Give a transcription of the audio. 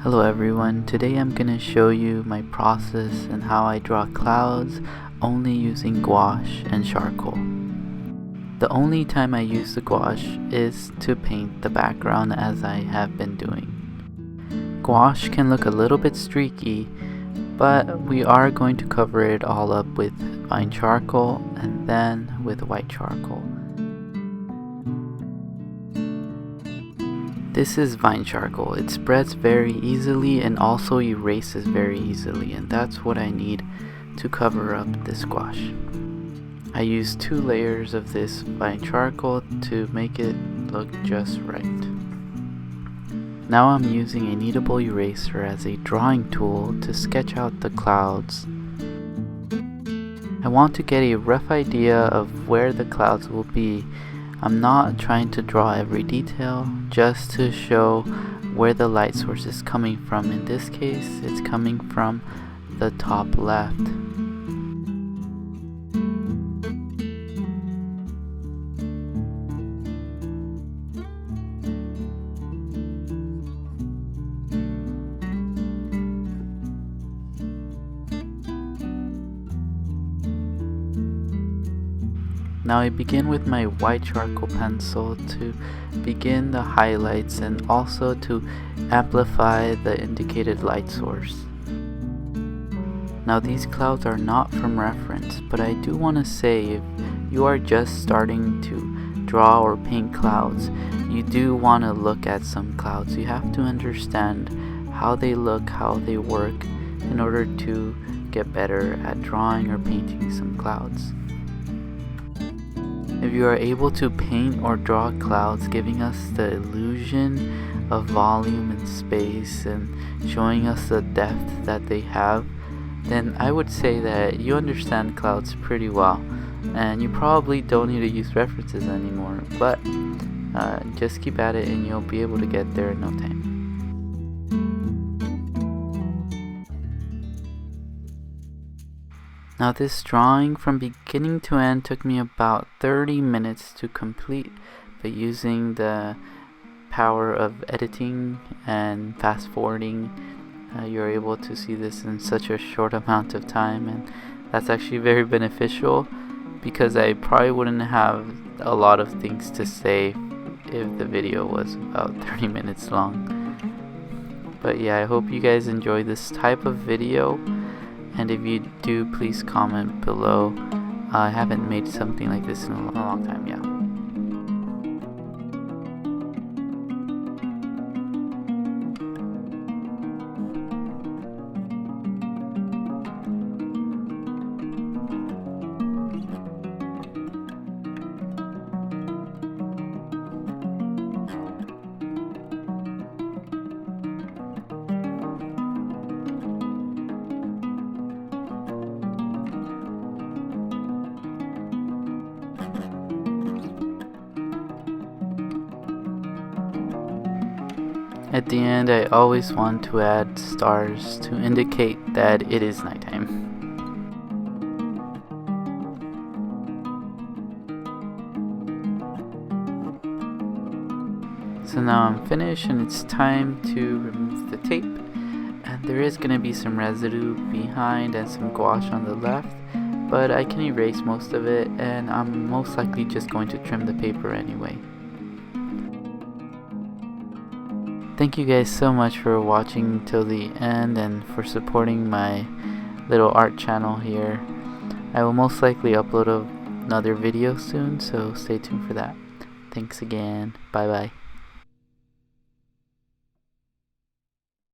Hello everyone, today I'm going to show you my process and how I draw clouds only using gouache and charcoal. The only time I use the gouache is to paint the background as I have been doing. Gouache can look a little bit streaky, but we are going to cover it all up with fine charcoal and then with white charcoal. This is vine charcoal. It spreads very easily and also erases very easily, and that's what I need to cover up this gouache. I use 2 layers of this vine charcoal to make it look just right. Now I'm using a kneadable eraser as a drawing tool to sketch out the clouds. I want to get a rough idea of where the clouds will be. I'm not trying to draw every detail, just to show where the light source is coming from. In this case, it's coming from the top left. Now I begin with my white charcoal pencil to begin the highlights and also to amplify the indicated light source. Now these clouds are not from reference, but I do want to say if you are just starting to draw or paint clouds, you do want to look at some clouds. You have to understand how they look, how they work, in order to get better at drawing or painting some clouds. If you are able to paint or draw clouds giving us the illusion of volume and space and showing us the depth that they have, then I would say that you understand clouds pretty well, and you probably don't need to use references anymore, but just keep at it and you'll be able to get there in no time. Now this drawing from beginning to end took me about 30 minutes to complete, but using the power of editing and fast forwarding, you're able to see this in such a short amount of time, and that's actually very beneficial because I probably wouldn't have a lot of things to say if the video was about 30 minutes long. But yeah, I hope you guys enjoy this type of video. And if you do, please comment below. I haven't made something like this in a long time, yeah. At the end, I always want to add stars to indicate that it is nighttime. So now I'm finished and it's time to remove the tape. And there is going to be some residue behind and some gouache on the left, but I can erase most of it, and I'm most likely just going to trim the paper anyway. Thank you guys so much for watching till the end and for supporting my little art channel here. I will most likely upload another video soon, so stay tuned for that. Thanks again. Bye bye.